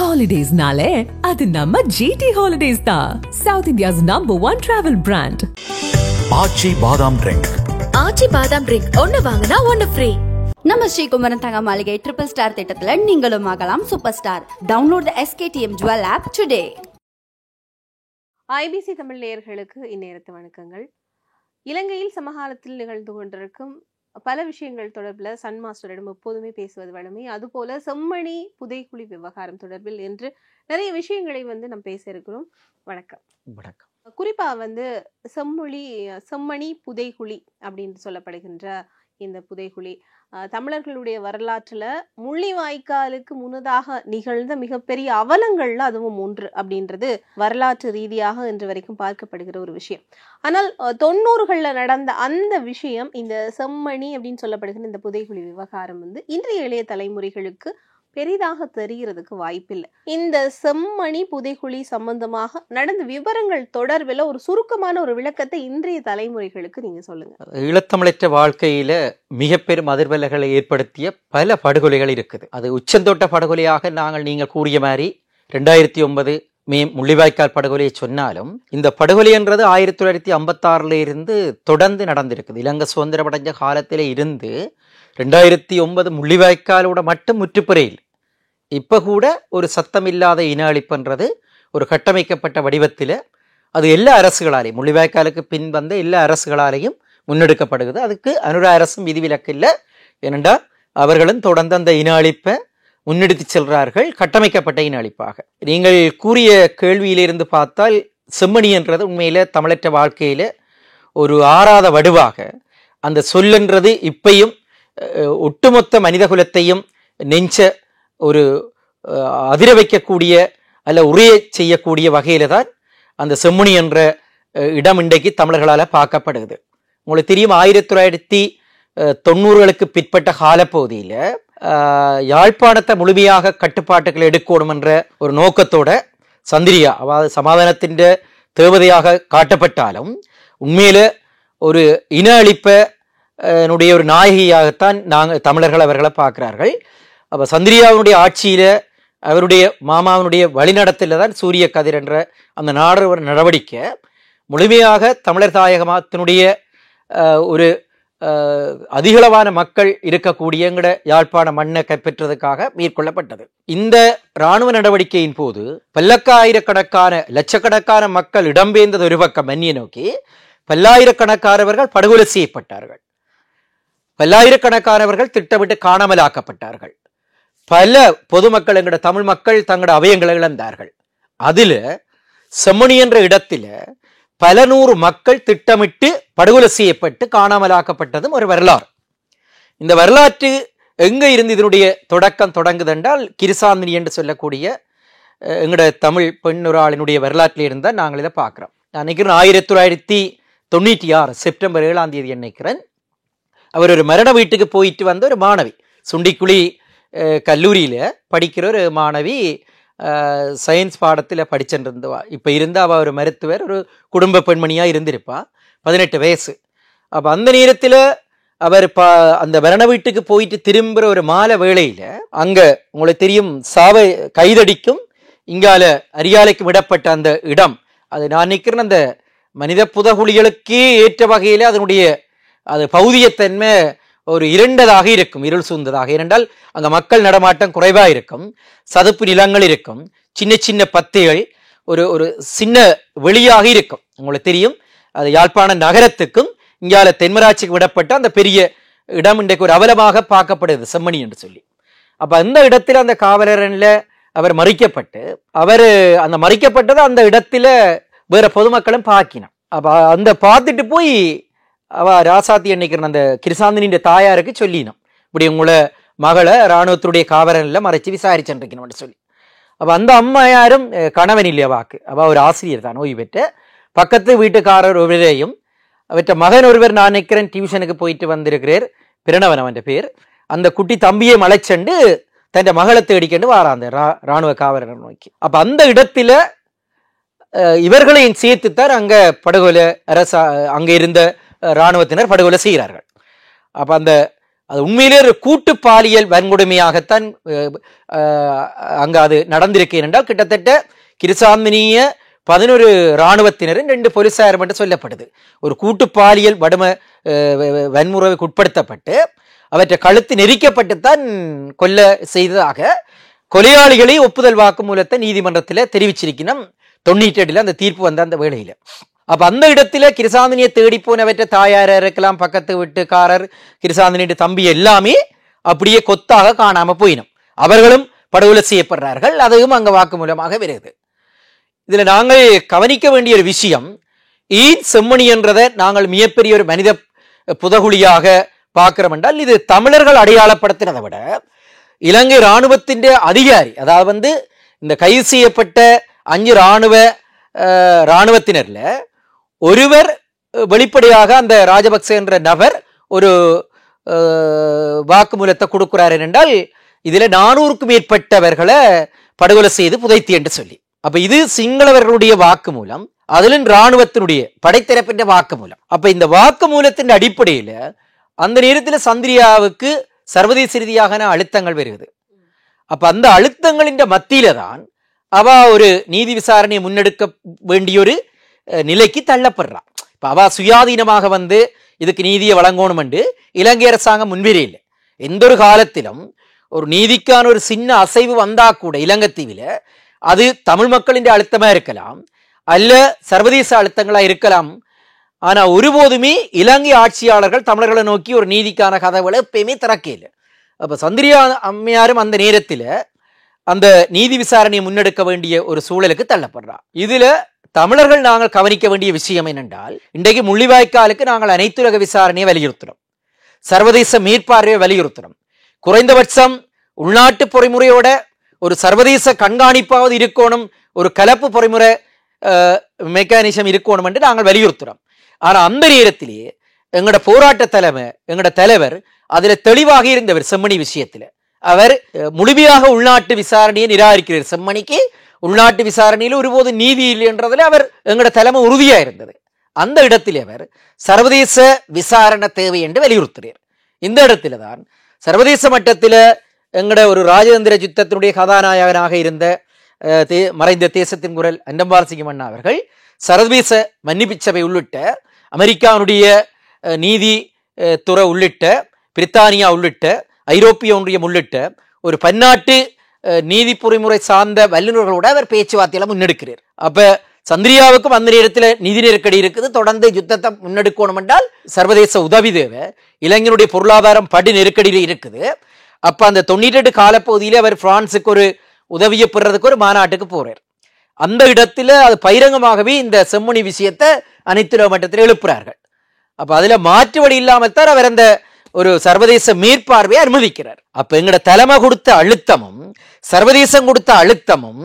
Holidays-nale, அது நம்ம GT Holidays தான். South India's #1 travel brand. ஆச்சி பாதாம் ட்ரிங்க். ஆச்சி பாதாம் ட்ரிங்க் ஒன்னு வாங்குனா ஒன்னு ஃப்ரீ. நம்ம ஸ்ரீகுமரன் தங்க மாளிகை ட்ரிபிள் ஸ்டார் திட்டத்துல நீங்களும் ஆகலாம் super star. Download the SKTM Jewel app today. IBC Tamil நேயர்களுக்கு இந்நேரத்து வணக்கங்கள். இலங்கையில் சமகாலத்தில் நிகழ்ந்து கொண்டிருக்கும் பல விஷயங்கள் தொடர்பில் சன் மாஸ்டரிடம் எப்போதுமே பேசுவது வழமை. அதுபோல செம்மணி புதைக்குழி விவகாரம் தொடர்பில் என்று நிறைய விஷயங்களை நம்ம பேச இருக்கிறோம். வணக்கம். வணக்கம். குறிப்பா செம்மணி புதைக்குழி அப்படின்னு சொல்லப்படுகின்ற இந்த புதைக்குழி தமிழர்களுடைய வரலாற்றுல முள்ளிவாய்க்காலுக்கு முன்னதாக நிகழ்ந்த மிகப்பெரிய அவலங்கள்ல அதுவும் ஒன்று அப்படின்றது வரலாற்று ரீதியாக இன்று வரைக்கும் பார்க்கப்படுகிற ஒரு விஷயம். ஆனால் 90கள்ல நடந்த அந்த விஷயம், இந்த செம்மணி அப்படின்னு சொல்லப்படுகிற இந்த புதைக்குழி விவகாரம் இன்றைய இளைய தலைமுறைகளுக்கு பெரிதாக தெரிகிறதுக்கு வாய்ப்பில்லை. இந்த செம்மணி புதைக்குழி சம்பந்தமாக நடந்த விவரங்கள் தொடர்பில் ஒரு சுருக்கமான ஒரு விளக்கத்தை இன்றைய தலைமுறைகளுக்கு நீங்க சொல்லுங்க. ஈழத்தமிழற்ற வாழ்க்கையில மிக பெரும் அதிர்வலைகளை ஏற்படுத்திய பல படுகொலைகள் இருக்குது. அது உச்சந்தோட்ட படுகொலையாக நீங்கள் கூறிய மாதிரி 2009 மே முள்ளிவாய்க்கால் படுகொலையை சொன்னாலும், இந்த படுகொலை என்றது 1956 இருந்து தொடர்ந்து நடந்திருக்குது. இலங்கை சுதந்திரம் அடைஞ்ச காலத்தில இருந்து 2009 முள்ளிவாய்க்காலோட மட்டும் முற்றுப்புறையில் இப்ப கூட ஒரு சத்தமில்லாத இன அழிப்புன்றது ஒரு கட்டமைக்கப்பட்ட வடிவத்தில் அது எல்லா அரசுகளாலையும், முள்ளிவாய்க்காலுக்கு பின் வந்த எல்லா அரசுகளாலையும் முன்னெடுக்கப்படுகிறது. அதுக்கு அனுரா அரசும் விதிவிலக்கு இல்லை. ஏனென்றால் அவர்களும் தொடர்ந்து அந்த இன அழிப்பை முன்னெடுத்து செல்கிறார்கள், கட்டமைக்கப்பட்ட இன அழிப்பாக. நீங்கள் கூறிய கேள்வியிலிருந்து பார்த்தால் செம்மணி என்றது உண்மையில தமிழற்ற வாழ்க்கையில ஒரு ஆறாத வடுவாக, அந்த சொல்லென்றது இப்பையும் ஒட்டுமொத்த மனித குலத்தையும் நெஞ்ச ஒரு அதிர வைக்கக்கூடிய அல்ல உரைய செய்யக்கூடிய வகையில தான் அந்த செம்மணி என்ற இடம் இன்றைக்கு தமிழர்களால் பார்க்கப்படுகிறது. உங்களுக்கு தெரியும், 1990களுக்கு பிற்பட்ட காலப்பகுதியில் யாழ்ப்பாணத்தை முழுமையாக கட்டுப்பாட்டுகள் எடுக்கணும் என்ற ஒரு நோக்கத்தோட சந்திரியா, அதாவது சமாதானத்தின் தேவதையாக காட்டப்பட்டாலும் உண்மையில ஒரு இன அழிப்ப ஒரு நாயகியாகத்தான் தமிழர்கள் அவர்களை பார்க்கிறார்கள். அப்போ சந்திரியாவுடைய ஆட்சியில அவருடைய மாமாவனுடைய வழிநடத்தில தான் சூரிய கதிர் என்ற அந்த நாடக நடவடிக்கை முழுமையாக தமிழர் தாயகத்தினுடைய ஒரு அதிகளவான மக்கள் இருக்கக்கூடிய எங்கட யாழ்ப்பாண மண்ணை கைப்பற்றதுக்காக மேற்கொள்ளப்பட்டது. இந்த இராணுவ நடவடிக்கையின் போது பல்லாயிரக்கணக்கான லட்சக்கணக்கான மக்கள் இடம்பெயர்ந்தது ஒரு பக்கம் மன்னியை நோக்கி, பல்லாயிரக்கணக்கானவர்கள் படுகொலை செய்யப்பட்டார்கள், பல்லாயிரக்கணக்கானவர்கள் திட்டமிட்டு காணாமலாக்கப்பட்டார்கள், பல பொதுமக்கள் எங்கட தமிழ் மக்கள் தங்களோட அவயங்களை இழந்தார்கள். அதுல செம்மணி என்ற இடத்துல பல நூறு மக்கள் திட்டமிட்டு படுகொலை செய்யப்பட்டு காணாமலாக்கப்பட்டதும் ஒரு வரலாறு. இந்த வரலாற்று எங்க இருந்து இதனுடைய தொடக்கம் தொடங்குது என்றால், கிருசாந்தினி என்று சொல்லக்கூடிய எங்கட தமிழ் பெண்ணுராளினுடைய வரலாற்றில் இருந்தால் நாங்கள் இதை பார்க்கிறோம். நான் நினைக்கிறேன் 1996 செப்டம்பர் 7ஆம் தேதி நினைக்கிறேன், அவர் ஒரு மரண வீட்டுக்கு போயிட்டு வந்த ஒரு மாணவி, சுண்டிக்குழி கல்லூரியில படிக்கிற ஒரு மாணவி, சயின்ஸ் பாடத்தில் படிச்சுருந்தவா. இப்போ இருந்தால் அவள் ஒரு மருத்துவர், ஒரு குடும்ப பெண்மணியாக இருந்திருப்பா, 18 வயசு. அப்போ அந்த நேரத்தில் அவர் அந்த மரண வீட்டுக்கு போயிட்டு திரும்புகிற ஒரு மாலை வேளையில் அங்கே உங்களுக்கு தெரியும் சாவை கைதடிக்கும் இங்கால அரியாலைக்கு விடப்பட்ட அந்த இடம், அது நான் நிற்கிறேன் அந்த மனித புதகுழிகளுக்கே ஏற்ற வகையில் அதனுடைய அது பௌதியத்தன்மை ஒரு இருண்டதாக இருக்கும், இருள் சூழ்ந்ததாக. ஏனென்றால் அங்கே மக்கள் நடமாட்டம் குறைவாக இருக்கும், சதுப்பு நிலங்கள் இருக்கும், சின்ன சின்ன பத்தைகள் ஒரு ஒரு சின்ன வெளியாக இருக்கும். உங்களுக்கு தெரியும், அது யாழ்ப்பாண நகரத்துக்கும் இங்கால தென்மராட்சிக்கு விடப்பட்ட அந்த பெரிய இடம் இன்றைக்கு ஒரு அவலமாக பார்க்கப்படுது செம்மணி என்று சொல்லி. அப்போ அந்த இடத்துல அந்த காவலரன்ல அவர் மறிக்கப்பட்டு, அவர் அந்த மறிக்கப்பட்டதை அந்த இடத்துல வேற பொதுமக்களும் பார்க்கினான். அப்போ அந்த பார்த்துட்டு போய் அவ ராசாத்தி எண்ணிக்கிற அந்த கிருசாந்தினின் தாயாருக்கு சொல்லினோம், இப்படி உங்களை மகளை இராணுவத்துடைய காவலன்ல மறைச்சு விசாரிச்சுருக்கணும்னு சொல்லி. அப்போ அந்த அம்மா யாரும் கணவன் இல்லையா வாக்கு, அவள் ஒரு ஆசிரியர் தான், ஓய்வு பெற்ற. பக்கத்து வீட்டுக்காரர் ஒருவரையும் அவற்ற மகன் ஒருவர் நான் நினைக்கிறேன் டியூஷனுக்கு போயிட்டு வந்திருக்கிறார், பிரணவன் அவன் பேர். அந்த குட்டி தம்பியை மலைச்சண்டு தன் மகளை தேடிக்கண்டு வாரா அந்த இராணுவ காவலரை நோக்கி. அப்போ அந்த இடத்துல இவர்களையும் சேர்த்துத்தான் அங்க படுகொலை அங்க இருந்த இராணுவத்தினர் படுகொலை செய்கிறார்கள். அப்ப அந்த அது உண்மையிலே ஒரு கூட்டு பாலியல் வன்கொடுமையாகத்தான் அங்கு அது நடந்திருக்கு என்றால் கிட்டத்தட்ட கிருசாந்தினிய 11 இராணுவத்தினரும் 2 போலீசாரும் என்று சொல்லப்படுது. ஒரு கூட்டு பாலியல் வன்முறைக்கு உட்படுத்தப்பட்டு அவற்றை கழுத்து நெரிக்கப்பட்டுத்தான் கொல்ல செய்ததாக கொலையாளிகளை ஒப்புதல் வாக்குமூலத்தை நீதிமன்றத்தில் தெரிவிச்சிருக்கணும். 98 அந்த தீர்ப்பு வந்த அந்த வேளையில. அப்ப அந்த இடத்துல கிருசாந்தினியை தேடி போனவற்றை தாயார இருக்கலாம், பக்கத்து வீட்டுக்காரர், கிருசாந்தினிய தம்பி எல்லாமே அப்படியே கொத்தாக காணாம போயினும் அவர்களும் படுகொலை செய்யப்படுறார்கள். அதுவும் அங்க வாக்குமூலமாக வருது. இதுல நாங்கள் கவனிக்க வேண்டிய ஒரு விஷயம், செம்மணி என்றதை நாங்கள் மிகப்பெரிய ஒரு மனித புதகுழியாக பார்க்கிறோம் என்றால் இது தமிழர்கள் அடையாளப்படுத்தினதை விட இலங்கை இராணுவத்தின் அதிகாரி, அதாவது இந்த கைது செய்யப்பட்ட 5 இராணுவத்தினர்ல ஒருவர் வெளிப்படையாக அந்த ராஜபக்ச என்ற நபர் ஒரு வாக்குமூலத்தை கொடுக்கிறார் என்றால் இதுல 400க்கும் மேற்பட்டவர்களை படுகொலை செய்து புதைத்து என்று சொல்லி. அப்ப இது சிங்களவர்களுடைய வாக்குமூலம், அதிலும் இராணுவத்தினுடைய படைத்தரப்பின் வாக்குமூலம். அப்ப இந்த வாக்குமூலத்தின் அடிப்படையில அந்த நேரத்தில் சந்திரியாவுக்கு சர்வதேச ரீதியாக அழுத்தங்கள் வருகிறது. அப்ப அந்த அழுத்தங்களின் மத்தியில தான் அவ ஒரு நீதி விசாரணையை முன்னெடுக்க வேண்டிய ஒரு நிலைக்கு தள்ளப்படுறான். இப்ப அவ சுயாதீனமாக இதுக்கு நீதியை வழங்கணும் என்று இலங்கை அரசாங்கம் முன்வரையில் எந்த ஒரு காலத்திலும் ஒரு நீதிக்கான ஒரு சின்ன அசைவு வந்தா கூட இலங்கை தீவில அது தமிழ் மக்களின் அழுத்தமா இருக்கலாம், அல்ல சர்வதேச அழுத்தங்களா இருக்கலாம். ஆனா ஒருபோதுமே இலங்கை ஆட்சியாளர்கள் தமிழர்களை நோக்கி ஒரு நீதிக்கான கதவுகளை எப்பயுமே திறக்கல. அப்ப சந்திரியா அம்மையாரும் அந்த நேரத்தில் அந்த நீதி விசாரணையை முன்னெடுக்க வேண்டிய ஒரு சூழலுக்கு தள்ளப்படுறார். இதுல தமிழர்கள் நாங்கள் கவனிக்க வேண்டிய விஷயம் என்னென்றால், இன்றைக்கு முள்ளிவாய்க்காலுக்கு நாங்கள் அனைத்துலக விசாரணையை வலியுறுத்துறோம், சர்வதேச மேற்பார்வையை வலியுறுத்துறோம். குறைந்தபட்சம் உள்நாட்டு பொறிமுறையோட ஒரு சர்வதேச கண்காணிப்பாவது இருக்கணும், ஒரு கலப்பு பொறிமுறை மெக்கானிசம் இருக்கணும் என்று நாங்கள் வலியுறுத்துறோம். ஆனா அந்த நேரத்திலேயே எங்களோட போராட்ட எங்களோட தலைவர் அதுல தெளிவாக இருந்தவர். செம்மணி விஷயத்துல அவர் முழுமையாக உள்நாட்டு விசாரணையை நிராகரிக்கிறார். செம்மணிக்கு உள்நாட்டு விசாரணையில் ஒருபோது நீதி இல்லை என்றதுல அவர் எங்களோட தலைமை உறுதியா இருந்தது. அந்த இடத்திலே அவர் சர்வதேச விசாரணை தேவை என்று வலியுறுத்துகிறார். இந்த இடத்துல தான் சர்வதேச மட்டத்தில் எங்கட ஒரு ராஜேந்திர யுத்தத்தினுடைய கதாநாயகனாக இருந்த மறைந்த தேசத்தின் குரல் அண்டம்பால் சிங்கம் அண்ணா அவர்கள் சர்வதேச மன்னிப்பு சபை உள்ளிட்ட அமெரிக்காவுடைய நீதி துறை உள்ளிட்ட பிரித்தானியா உள்ளிட்ட ஐரோப்பிய ஒன்றியம் உள்ளிட்ட ஒரு பன்னாட்டு நீதி பொறிமுறை சார்ந்த வல்லுநர்களோட அவர் பேச்சுவார்த்தையில முன்னெடுக்கிறார். அப்ப சந்திரியாவுக்கும் அந்த நேரத்தில் நிதி நெருக்கடி இருக்குது, தொடர்ந்து யுத்தத்தை முன்னெடுக்கணும் என்றால் சர்வதேச உதவி தேவை, இளைஞனுடைய பொருளாதாரம் படு நெருக்கடியில் இருக்குது. அப்ப அந்த 98 காலப்பகுதியில அவர் பிரான்ஸுக்கு ஒரு உதவியை பெறதுக்கு ஒரு மாநாட்டுக்கு போறார். அந்த இடத்துல அது பகிரங்கமாகவே இந்த செம்மணி விஷயத்தை அனைத்து மட்டத்தில் எழுப்புறார்கள். அப்ப அதுல மாற்று வழி இல்லாமல் தான் அவர் அந்த ஒரு சர்வதேச மேற்பார்வையை அனுமதிக்கிறார். அப்ப எங்கட தலைமை கொடுத்த அழுத்தமும் சர்வதேசம் கொடுத்த அழுத்தமும்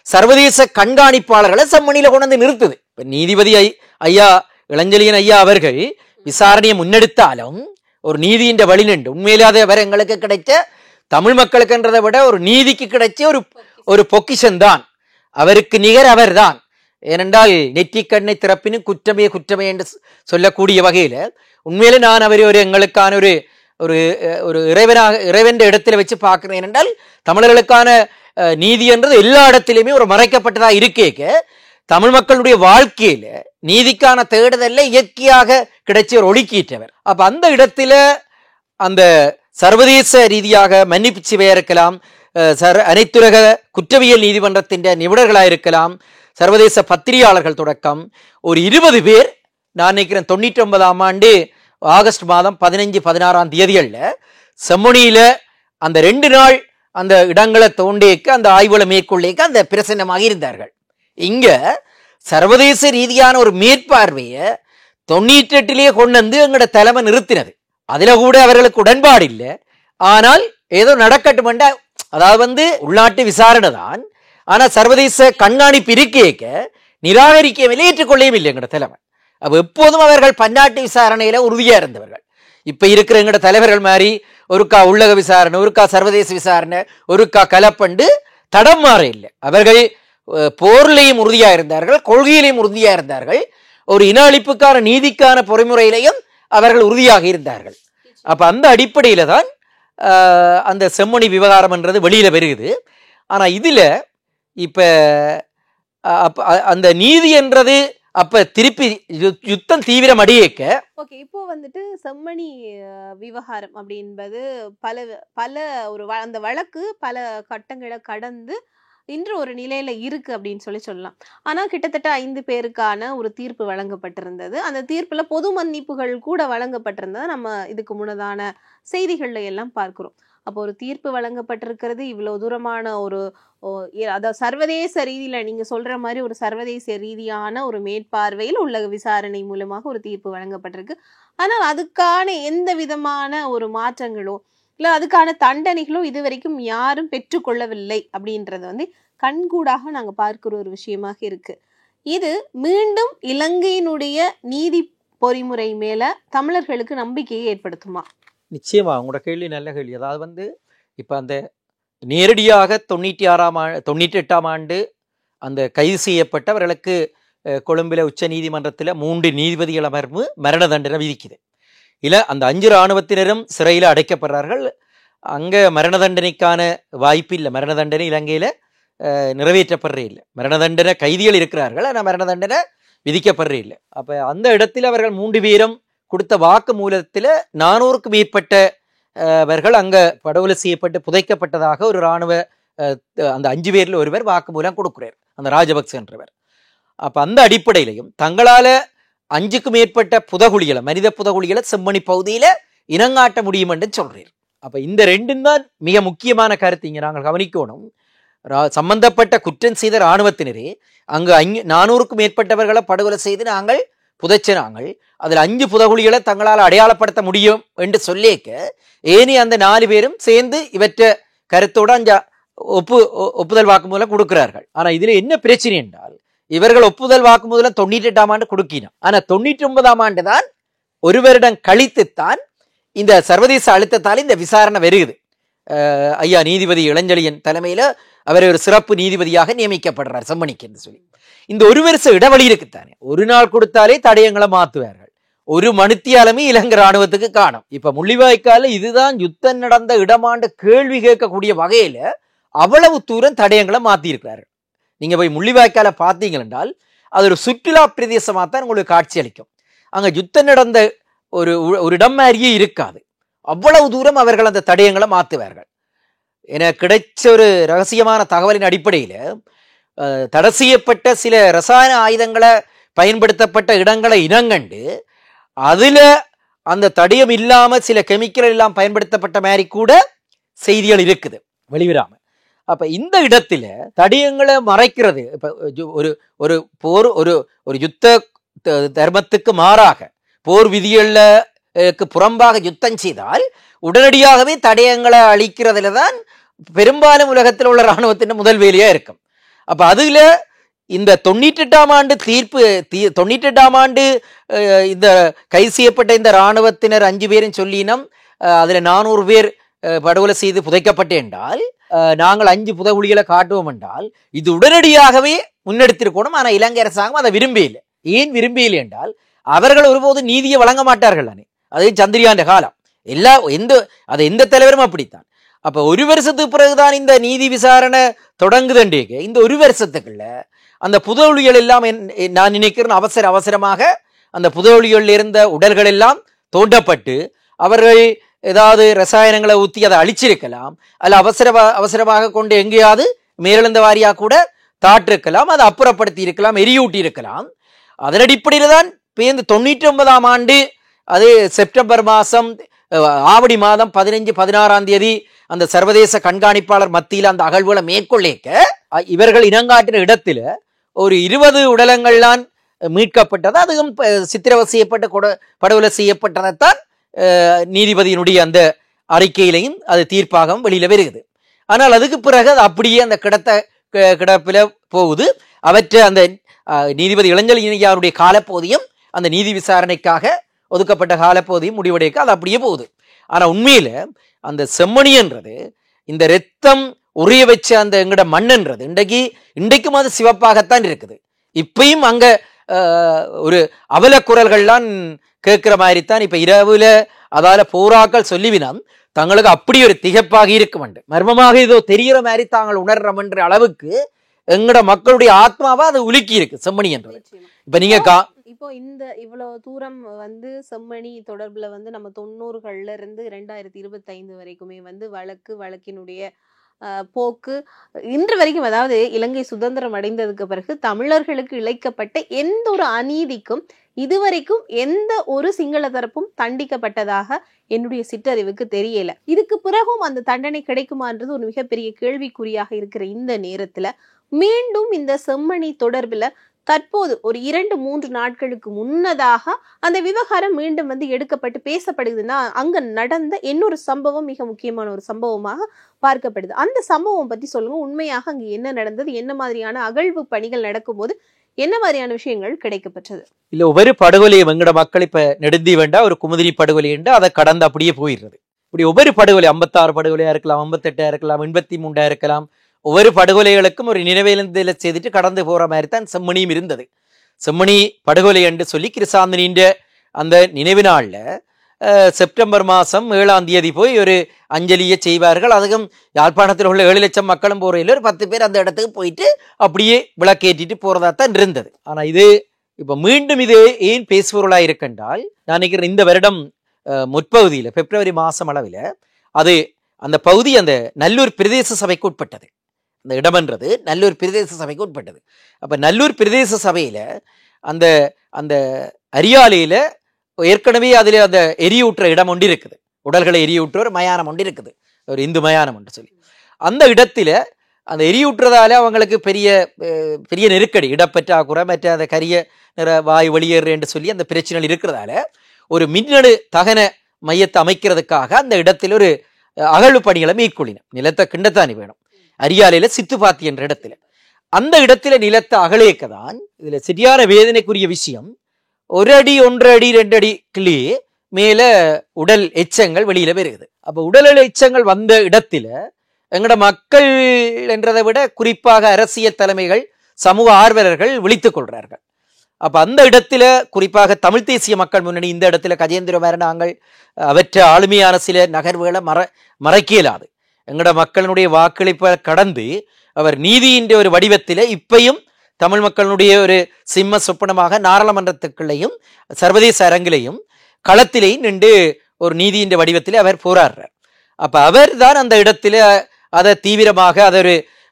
சர்வதேச கண்காணிப்பாளர்களை செம்மணியில கொண்டு வந்து நிறுத்துது. இப்ப நீதிபதி ஐயா இளஞ்செழியன் ஐயா அவர்கள் விசாரணையை முன்னெடுத்தாலும் ஒரு நீதியின் வழி நின்று உண்மையிலே அவர் எங்களுக்கு கிடைச்ச தமிழ் மக்களுக்குன்றதை விட ஒரு நீதிக்கு கிடைச்ச ஒரு பொக்கிஷன் தான். அவருக்கு நிகர் அவர் தான். ஏனென்றால் நெற்றிக்கண்ணை திறப்பினும் குற்றமே குற்றமே என்று சொல்லக்கூடிய வகையில உண்மையிலே நான் அவரை ஒரு எங்களுக்கான ஒரு ஒரு இறைவன் இடத்துல வச்சு பார்க்கிறேன். ஏனென்றால் தமிழர்களுக்கான நீதி என்றது எல்லா இடத்திலுமே ஒரு மறைக்கப்பட்டதா இருக்கேக்க தமிழ் மக்களுடைய வாழ்க்கையில நீதிக்கான தேடுதல்ல இயற்கையாக கிடைச்ச ஒரு ஒழுக்கீற்றவர். அப்ப அந்த இடத்துல அந்த சர்வதேச ரீதியாக மன்னிப்பு சபையா இருக்கலாம், அனைத்துலக குற்றவியல் நீதிமன்றத்தின் நிபுணர்களாக இருக்கலாம், சர்வதேச பத்திரிகையாளர்கள் தொடக்கம் ஒரு 20 பேர், நான் நினைக்கிறேன் 99ஆம் ஆண்டு ஆகஸ்ட் மாதம் 15-16ஆம் தேதிகள்ல செம்மணியில அந்த 2 நாள் அந்த இடங்களை தோண்டேக்க அந்த ஆய்வுகளை மேற்கொள்ளேக்க அந்த பிரசன்னமாக இருந்தார்கள். இங்க சர்வதேச ரீதியான ஒரு மேற்பார்வையை 98 கொண்டு வந்து எங்களோட தலைமை நிறுத்தினது. அதுல கூட அவர்களுக்கு உடன்பாடு இல்லை. ஆனால் ஏதோ நடக்கட்டும், அதாவது உள்நாட்டு விசாரணை தான், ஆனா சர்வதேச கண்காணிப்பு இருக்கேக்க நிராகரிக்கவில்லை, ஏற்றுக்கொள்ளவும் இல்லை எங்களோட தலைமை. அப்ப எப்போதும் அவர்கள் பன்னாட்டு விசாரணையில உறுதியா இருந்தவர்கள். இப்ப இருக்கிற எங்களோட தலைவர்கள் மாதிரி ஒருக்கா உள்ளக விசாரணை, ஒருக்கா சர்வதேச விசாரணை, ஒருக்கா கலப்பண்டு தடம் மாற இல்லை. அவர்கள் போர்லையும் உறுதியா இருந்தார்கள், கொள்கையிலையும் உறுதியா இருந்தார்கள், ஒரு இன அழிப்புக்கான நீதிக்கான பொறிமுறையிலையும் அவர்கள் உறுதியாக இருந்தார்கள். அப்ப அந்த அடிப்படையில தான் அந்த செம்மணி விவகாரம்ன்றது வெளியில வருகுது. ஆனா இதுல இப்ப அந்த நீதி என்றது அப்ப திருப்பி யுத்தம் தீவிரம் அடியேக்க ஓகே. இப்போ வந்துட்டு செம்மணி விவகாரம் அப்படின்பது பல பல ஒரு அந்த வழக்கு பல கட்டங்களை கடந்து இன்று ஒரு நிலையில இருக்கு அப்படின்னு சொல்லலாம். ஆனா கிட்டத்தட்ட 5 பேருக்கான ஒரு தீர்ப்பு வழங்கப்பட்டிருந்தது. அந்த தீர்ப்புல பொது மன்னிப்புகள் கூட வழங்கப்பட்டிருந்தது நம்ம இதுக்கு முன்னதான செய்திகள்ல எல்லாம் பார்க்கிறோம். அப்போ ஒரு தீர்ப்பு வழங்கப்பட்டிருக்கிறது, இவ்வளவு தூரமான ஒரு அதாவது சர்வதேச ரீதியில நீங்க சொல்ற மாதிரி ஒரு சர்வதேச ரீதியான ஒரு மேற்பார்வையில் உள்ள விசாரணை மூலமாக ஒரு தீர்ப்பு வழங்கப்பட்டிருக்கு. ஆனால் அதுக்கான எந்த விதமான ஒரு மாற்றங்களோ இல்ல அதுக்கான தண்டனைகளோ இதுவரைக்கும் யாரும் பெற்றுக்கொள்ளவில்லை அப்படின்றது வந்து கண்கூடாக நாங்க பார்க்கிற ஒரு விஷயமாக இருக்கு. இது மீண்டும் இலங்கையினுடைய நீதி பொறிமுறை மேல தமிழர்களுக்கு நம்பிக்கையை ஏற்படுத்துமா? நிச்சயமா உங்களோட கேள்வி நல்ல கேள்வி. அதாவது வந்து இப்ப அந்த நேரடியாக 98ஆம் ஆண்டு அந்த கைது செய்யப்பட்டவர்களுக்கு கொழும்பில உச்ச நீதிமன்றத்தில் 3 நீதிபதிகள் அமர்வு மரண தண்டனை விதிக்குது. இல்ல அந்த 5 இராணுவத்தினரும் சிறையில் அடைக்கப்படுறார்கள். அங்க மரண தண்டனைக்கான வாய்ப்பு இல்லை. மரண தண்டனை இலங்கையில நிறைவேற்றப்படுறே இல்லை. மரண தண்டனை கைதிகள் இருக்கிறார்கள், ஆனால் மரண தண்டனை விதிக்கப்படுறே இல்லை. அப்ப அந்த இடத்தில் அவர்கள் 3 பேரும் கொடுத்த வாக்கு மூலத்தில் 400க்கும் மேற்பட்டவர்கள் அங்க படுகொலை செய்யப்பட்டு புதைக்கப்பட்டதாக ஒரு இராணுவ அந்த 5 பேர்ல ஒருவர் வாக்கு மூலம் கொடுக்கிறார், அந்த ராஜபக்ச என்றவர். அப்ப அந்த அடிப்படையிலையும் தங்களால 5க்கும் மேற்பட்ட புதகுழிகளை மனித புதகுழிகளை செம்மணி பகுதியில இனங்காட்ட முடியும் என்று சொல்றீர். அப்ப இந்த 2ம் தான் மிக முக்கியமான கருத்து. இங்க நாங்கள் கவனிக்கணும். சம்பந்தப்பட்ட குற்றம் செய்த இராணுவத்தினரே அங்கு 400க்கும் மேற்பட்டவர்களை படுகொலை செய்து நாங்கள் புதைச்சினாங்கள். அதில் 5 புதகுழிகளை தங்களால் அடையாளப்படுத்த முடியும் என்று சொல்லிக்க ஏனி அந்த 4 பேரும் சேர்ந்து இவற்ற கருத்தோடு அந்த ஒப்புதல் வாக்குமூலம் கொடுக்கிறார்கள். ஆனா இதுல என்ன பிரச்சனை என்றால் இவர்கள் ஒப்புதல் வாக்குமூலம் 98ஆம் ஆண்டு கொடுக்கினோம். ஆனா 99ஆம் ஆண்டு தான் ஒரு வருடம் கழித்துத்தான் இந்த சர்வதேச அழுத்தத்தால் இந்த விசாரணை வருகுது. ஐயா நீதிபதி இளஞ்செழியன் தலைமையில அவர் ஒரு சிறப்பு நீதிபதியாக நியமிக்கப்படுறார் செம்மணிக்கு என்று சொல்லி. இந்த ஒரு வருஷ இடைவெளி இருக்குத்தானே, ஒரு நாள் கொடுத்தாலே தடயங்களை மாத்துவார்கள். ஒரு மணித்தியாலமே இலங்கை இராணுவத்துக்கு காணும். இப்ப முள்ளிவாய்க்கால இதுதான் யுத்தம் நடந்த இடமாண்டு கேள்வி கேட்கக்கூடிய வகையில அவ்வளவு தூரம் தடயங்களை மாத்தி இருக்கிறார்கள். நீங்க போய் முள்ளிவாய்க்கால பார்த்தீங்க என்றால் அது ஒரு சுற்றுலா பிரதேசமா தான் உங்களுக்கு காட்சி அளிக்கும். அங்க யுத்தம் நடந்த ஒரு இடம் மாதிரியே இருக்காது. அவ்வளவு தூரம் அவர்கள் அந்த தடயங்களை மாத்துவார்கள். என கிடைச்ச ஒரு ரகசியமான தகவலின் அடிப்படையில தடை செய்யப்பட்ட சில ரசாயன ஆயுதங்களை பயன்படுத்தப்பட்ட இடங்களை இனங்கண்டு அதுல அந்த தடயம் இல்லாம சில கெமிக்கல் எல்லாம் பயன்படுத்தப்பட்ட மாதிரி கூட செய்திகள் இருக்குது வெளிவராம. அப்ப இந்த இடத்துல தடயங்களை மறைக்கிறது இப்ப ஒரு போர் ஒரு யுத்த தர்மத்துக்கு மாறாக போர் விதிகளுக்கு புறம்பாக யுத்தம் செய்தால் உடனடியாகவே தடயங்களை அழிக்கிறதுல தான் பெரும்பாலும் உலகத்தில் உள்ள இராணுவத்தின் முதல் வேலையா இருக்கும். அப்ப அதுல இந்த 98ஆம் ஆண்டு தீர்ப்பு 98ஆம் ஆண்டு இந்த கைது செய்யப்பட்ட இந்த இராணுவத்தினர் 5 பேரும் சொல்லினோம். அதுல 400 பேர் படுகொலை செய்து புதைக்கப்பட்டு என்றால் நாங்கள் 5 புதகுழிகளை காட்டுவோம் என்றால் இது உடனடியாகவே முன்னெடுத்திருக்கணும். ஆனா இலங்கை அரசாங்கம் அதை விரும்பியில்லை. ஏன் விரும்பியில்லை என்றால் அவர்கள் ஒருபோது நீதியை வழங்க மாட்டார்கள் தானே. அது சந்திரியாண்ட காலம் எந்த தலைவரும் அப்படித்தான். அப்ப ஒரு வருஷத்துக்கு பிறகுதான் இந்த நீதி விசாரணை தொடங்குதுன்றீங்க. இந்த ஒரு வருஷத்துக்குள்ள அந்த புதகுழிகள் எல்லாம் நான் நினைக்கிறேன் அவசரமாக அந்த புதகுழிகளில் இருந்த உடல்கள் எல்லாம் தோண்டப்பட்டு அவர்கள் ஏதாவது ரசாயனங்களை ஊற்றி அதை அழிச்சிருக்கலாம், அல்ல அவசரமாக கொண்டு எங்கேயாவது மேலெழுந்த வாரியா கூட தாட்டிருக்கலாம், அதை அப்புறப்படுத்தி இருக்கலாம், எரியூட்டி இருக்கலாம். அதன் அடிப்படையில் தான் பேருந்து 99ஆம் ஆண்டு அது செப்டம்பர் மாதம் ஆவடி மாதம் 15-16ஆம் தேதி அந்த சர்வதேச கண்காணிப்பாளர் மத்தியில் அந்த அகழ்வுகளை மேற்கொள்ளேக்க இவர்கள் இனங்காட்டின இடத்துல ஒரு 20 உடலங்கள்லாம் மீட்கப்பட்டது. அதுவும் சித்திரவதை செய்யப்பட்ட படுகொலை செய்யப்பட்டதைத்தான் நீதிபதியினுடைய அந்த அறிக்கையிலையும் அது தீர்ப்பாகவும் வெளியில வருகிறது. ஆனால் அதுக்கு பிறகு அது அப்படியே அந்த கிடப்பில போகுது. அவற்றை அந்த நீதிபதி இளஞ்செழியனுடைய காலப்பகுதியும் அந்த நீதி விசாரணைக்காக ஒதுக்கப்பட்ட காலப்பகுதியும் முடிவடைக்க அது அப்படியே போகுது. ஆனா உண்மையில அந்த செம்மணின்றது இந்த ரத்தம் உரிய வச்ச அந்த எங்கட மண்ணுன்றது இன்றைக்கும் அது சிவப்பாகத்தான் இருக்குது. இப்பயும் அங்க ஒரு அவல குரல்கள்லாம் கேட்கிற மாதிரி தான். இப்ப இரவுல அதால போராக்கள் சொல்லிவினம் தங்களுக்கு அப்படி ஒரு திகைப்பாக இருக்கும் மர்மமாக இதோ தெரிகிற மாதிரி தாங்கள் உணர்றோம் என்ற அளவுக்கு எங்கட மக்களுடைய ஆத்மாவா அது உலுக்கி இருக்கு செம்மணி என்றது. இப்ப நீங்க இப்போ இந்த இவ்வளவு தூரம் செம்மணி தொடர்புல நம்ம 90கள்ல இருந்து 2025 வரைக்குமே வழக்கினுடைய போக்கு இன்று வரைக்கும், அதாவது இலங்கை சுதந்திரம் அடைந்ததுக்கு பிறகு தமிழர்களுக்கு இழைக்கப்பட்ட எந்த ஒரு அநீதிக்கும் இதுவரைக்கும் எந்த ஒரு சிங்கள தரப்பும் தண்டிக்கப்பட்டதாக என்னுடைய சிற்றறிவுக்கு தெரியல. இதுக்கு பிறகும் அந்த தண்டனை கிடைக்குமான்றது ஒரு மிகப்பெரிய கேள்விக்குறியாக இருக்கிற இந்த நேரத்துல மீண்டும் இந்த செம்மணி தொடர்புல தற்போது ஒரு 2-3 நாட்களுக்கு முன்னதாக அந்த விவகாரம் மீண்டும் எடுக்கப்பட்டு பேசப்படுதுன்னா அங்க நடந்த இன்னொரு சம்பவம் மிக முக்கியமான ஒரு சம்பவமாக பார்க்கப்படுது. அந்த சம்பவம் பத்தி சொல்லுங்க. உண்மையாக அங்க என்ன நடந்தது, என்ன மாதிரியான அகழ்வு பணிகள் நடக்கும்போது என்ன மாதிரியான விஷயங்கள் கிடைக்கப்பட்டது? இல்ல ஒவ்வொரு படுகொலையும் எங்கட மக்கள் இப்ப நெடுந்தி வேண்டா ஒரு குமுதிரி படுகொலை என்று அதை கடந்து அப்படியே போயிடுறது. இப்படி ஒவ்வொரு படுகொலை 56 படுகொலையா இருக்கலாம், 58 இருக்கலாம், 83 இருக்கலாம். ஒவ்வொரு படுகொலைகளுக்கும் ஒரு நினைவேலந்தில செய்துட்டு கடந்து போற மாதிரி தான் செம்மணியும் இருந்தது. செம்மணி படுகொலை என்று சொல்லி கிருசாந்தனின் அந்த நினைவு நாள்ல செப்டம்பர் மாதம் 7ஆம் தேதி போய் ஒரு அஞ்சலியை செய்வார்கள். அதுக்கும் யாழ்ப்பாணத்தில் உள்ள 7 லட்சம் மக்களும் போறையில் ஒரு 10 பேர் அந்த இடத்துக்கு போயிட்டு அப்படியே விளக்கேற்றிட்டு போறதா தான் இருந்தது. ஆனா இது இப்ப மீண்டும் இது ஏன் பேசுபொருளாக இருக்கின்றால், நான் நினைக்கிறேன் இந்த வருடம் முற்பகுதியில் பிப்ரவரி மாதம் அளவில் அது அந்த பகுதி அந்த நல்லூர் பிரதேச சபைக்கு உட்பட்டது. அந்த இடம்ன்றது நல்லூர் பிரதேச சபைக்கு உட்பட்டது. அப்ப நல்லூர் பிரதேச சபையில அந்த அந்த அரியாலையில ஏற்கனவே அதுல அந்த எரியூற்ற இடம் ஒன்று இருக்குது, உடல்களை எரியூற்ற ஒரு மயானம் ஒன்று இருக்குது, ஒரு இந்து மயானம் ஒன்று சொல்லி. அந்த இடத்துல அந்த எரியூற்றுறதால அவங்களுக்கு பெரிய பெரிய நெருக்கடி, இடப்பற்றாக்குறை, மற்ற அந்த கரிய நிற வாயு வெளியேறு என்று சொல்லி அந்த பிரச்சனைகள் இருக்கிறதால ஒரு மின்னணு தகன மையத்தை அமைக்கிறதுக்காக அந்த இடத்துல ஒரு அகழ்வு பணிகளை மேற்கொள்ளின. நிலத்தை கிண்டத்தானி வேணும். அரியாலையில சித்துப்பாத்தி என்ற இடத்துல அந்த இடத்துல நிலத்தை அகலேக்கதான் இதுல சரியான வேதனைக்குரிய விஷயம். 1 அடி 1.5 அடி 2 அடி கிளி மேல உடல் எச்சங்கள் வெளியில வருகிறது. அப்ப உடல் எச்சங்கள் வந்த இடத்துல எங்கட மக்கள் என்றதை விட குறிப்பாக அரசியல் தலைமைகள், சமூக ஆர்வலர்கள் விழித்துக் கொள்றார்கள். அப்ப அந்த இடத்துல குறிப்பாக தமிழ் தேசிய மக்கள் முன்னணி இந்த இடத்துல கஜேந்திர நாங்கள் அவற்ற ஆளுமையான சில நகர்வுகளை மறைக்க இயலாது. எங்கட மக்களுடைய வாக்களிப்பை கடந்து அவர் நீதியின் ஒரு வடிவத்தில இப்பையும் தமிழ் மக்களுடைய ஒரு சிம்ம சொப்பனமாக நாடாளுமன்றத்துக்குள்ளையும் சர்வதேச அரங்கிலையும் களத்திலையும் நின்று ஒரு நீதியின் வடிவத்திலே அவர் போராடுறார். அப்ப அவர் தான் அந்த இடத்துல அதை தீவிரமாக அது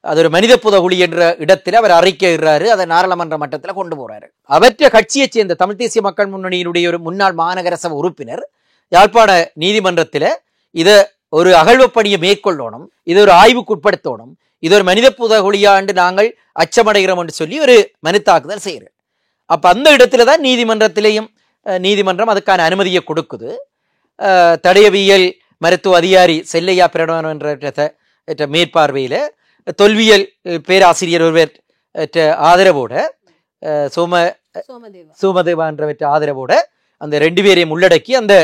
ஒரு மனித புதகுழி என்ற இடத்துல அவர் அறிக்கையிடுறாரு. அதை நாடாளுமன்ற மட்டத்துல கொண்டு போறாரு. அவற்ற கட்சியைச் சேர்ந்த தமிழ் தேசிய மக்கள் முன்னணியினுடைய ஒரு முன்னாள் மாநகர சபை உறுப்பினர் யாழ்ப்பாண நீதிமன்றத்துல இதை ஒரு அகழ்வு பணியை மேற்கொள்ளணும், இது ஒரு ஆய்வுக்கு உட்படுத்தணும், இது ஒரு மனித புதகுழியாண்டு நாங்கள் அச்சமடைகிறோம் என்று சொல்லி ஒரு மனு தாக்குதல் செய்கிறார். அப்ப அந்த இடத்துலதான் நீதிமன்றம் அதுக்கான அனுமதியை கொடுக்குது. தடயவியல் மருத்துவ அதிகாரி செல்லையா பிரடவன் என்ற மேற்பார்வையில தொல்வியல் பேராசிரியர் ஒருவர் ஆதரவோட சோமதேவா என்றவற்ற ஆதரவோட அந்த 2 பேரையும் உள்ளடக்கி அந்த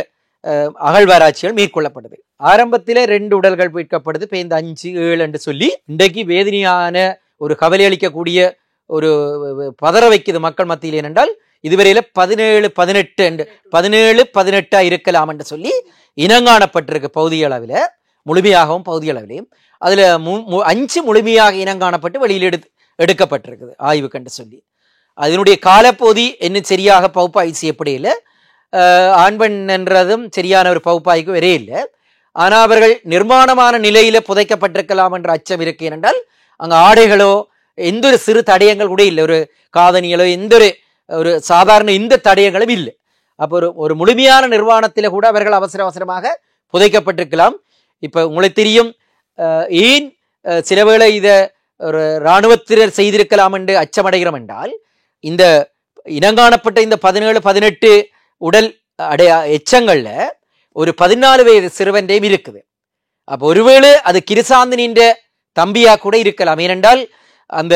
அகழ்வாராய்ச்சிகள் மேற்கொள்ளப்படுது. ஆரம்பத்தில 2 உடல்கள் மீட்கப்படுது, பேருந்து 5, 7 என்று சொல்லி இன்றைக்கு வேதனையான ஒரு கவலை அளிக்கக்கூடிய ஒரு பதற வைக்குது மக்கள் மத்தியில். ஏனென்றால் இதுவரையில 17-18 இருக்கலாம் என்று சொல்லி இனங்காணப்பட்டிருக்கு பகுதி அளவில், முழுமையாகவும் பகுதி அளவிலையும். அதுல 5 முழுமையாக இனங்காணப்பட்டு வெளியில் எடுக்கப்பட்டிருக்குது ஆய்வு கண்டு சொல்லி. அதனுடைய காலப்பகுதி இன்னும் சரியாக பகுப்பாய்வு செய்யப்படையில, ஆண் பெண் என்றதும் சரியான ஒரு பகுப்பாய்வு வரே இல்லை. ஆனா அவர்கள் நிர்மாணமான நிலையில புதைக்கப்பட்டிருக்கலாம் என்ற அச்சம் இருக்கு. ஏனென்றால் அங்க ஆடைகளோ எந்த ஒரு சிறு தடயங்கள் கூட இல்லை, ஒரு காதணிகளோ எந்த ஒரு சாதாரண இந்த தடயங்களும் இல்லை. அப்போ ஒரு முழுமையான நிர்வாணத்தில கூட அவர்கள் அவசரமாக புதைக்கப்பட்டிருக்கலாம். இப்ப உங்களுக்கு தெரியும் ஏன் சில வேளை இத ஒரு இராணுவத்தினர் செய்திருக்கலாம் என்று அச்சமடைகிறோம் என்றால், இந்த இனங்காணப்பட்ட இந்த 17-18 உடல் எச்சங்கள்ல ஒரு 14 வயது சிறுவன்றையும் இருக்குது. அப்ப ஒருவேளை அது கிருசாந்தனின் தம்பியா கூட இருக்கலாம். ஏனென்றால் அந்த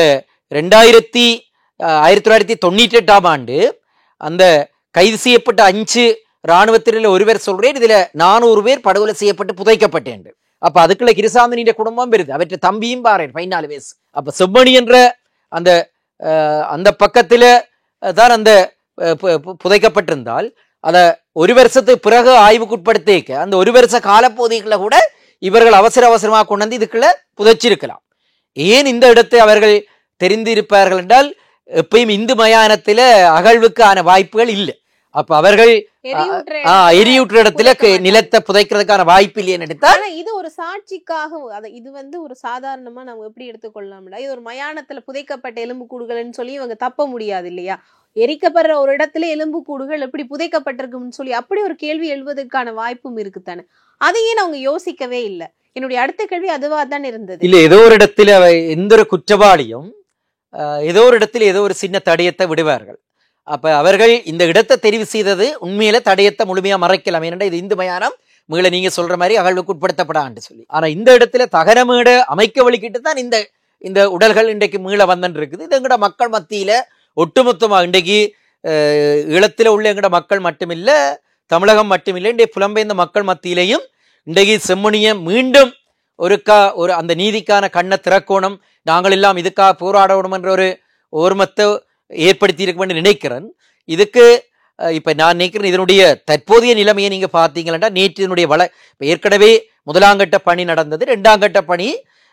1998ஆம் ஆண்டு அந்த கைது செய்யப்பட்ட 5 இராணுவத்தினர் ஒருவர் சொல்றேன், இதுல 400 பேர் படுகொலை செய்யப்பட்டு புதைக்கப்பட்டேன். அப்ப அதுக்குள்ள கிருசாந்தனின் குடும்பம் வருது, அவற்றை தம்பியும் பாரு 14 வயசு. அப்ப செம்மணி என்ற அந்த பக்கத்துல தான் அந்த புதைக்கப்பட்டிருந்தால் அதை ஒரு வருஷத்துக்கு பிறகு ஆய்வுக்குட்படுத்திக்க அந்த ஒரு வருஷ காலப்பகுதிகளை கூட இவர்கள் அவசரமாக கொண்டு வந்து இதுக்குள்ள புதைச்சிருக்கலாம். ஏன் இந்த இடத்தை அவர்கள் தெரிந்திருப்பார்கள் என்றால் எப்பயும் இந்து மயானத்தில அகழ்வுக்கான வாய்ப்புகள் இல்லை. அப்ப அவர்கள் எரியூற்ற இடத்துல நிலத்தை புதைக்கிறதுக்கான வாய்ப்பு இல்லைன்னு எடுத்தால் இது ஒரு சாட்சிக்காக இது ஒரு சாதாரணமா நம்ம எப்படி எடுத்துக்கொள்ளலாம்டா, இது ஒரு மயானத்துல புதைக்கப்பட்ட எலும்புக்கூடுகள்னு சொல்லி இவங்க தப்ப முடியாது இல்லையா? எரிக்கப்படுற ஒரு இடத்துல எலும்புக்கூடுகள் எப்படி புதைக்கப்பட்டிருக்கும்னு சொல்லி அப்படி ஒரு கேள்வி எழுவதற்கான வாய்ப்பும் இருக்குத்தானே. அதையும் அவங்க யோசிக்கவே இல்லை. என்னுடைய அடுத்த கேள்வி அதுவா தான் இருந்தது. இல்ல, ஏதோ ஒரு இடத்துல எந்த ஒரு குற்றவாளியும் ஏதோ ஒரு இடத்துல ஏதோ ஒரு சின்ன தடயத்தை விடுவார்கள். அப்ப அவர்கள் இந்த இடத்தை தெரிவு செய்தது உண்மையில தடயத்தை முழுமையா மறைக்கலாம். ஏனென்றா இது இந்து மயானம் மீள நீங்க சொல்ற மாதிரி அகழ்வுக்கு உட்படுத்தப்படான்னு சொல்லி. ஆனா இந்த இடத்துல தகனமேடு அமைக்க வழிகிட்டு தான் இந்த உடல்கள் இன்றைக்கு மீள வந்தன் இருக்குது. இது எங்கட மக்கள் மத்தியில ஒட்டுமொத்தமா இன்றைக்கு ஈழத்தில் உள்ள எங்கட மக்கள் மட்டுமில்ல, தமிழகம் மட்டுமில்லை, இன்றைய புலம்பெயர்ந்த மக்கள் மத்தியிலையும் இன்றைக்கு செம்மணியம் மீண்டும் ஒரு அந்த நீதிக்கான கண்ணை திறக்கோணம், நாங்கள் எல்லாம் இதுக்காக போராடணும் என்ற ஒரு ஓர்மத்தை ஏற்படுத்தி இருக்குன்னு நினைக்கிறேன். இதுக்கு இப்ப நான் நினைக்கிறேன் இதனுடைய தற்போதைய நிலைமையை நீங்க பார்த்தீங்கன்னா நேற்று இதனுடைய ஏற்கனவே முதலாங்கட்ட பணி நடந்தது. 2ஆம் கட்ட பணி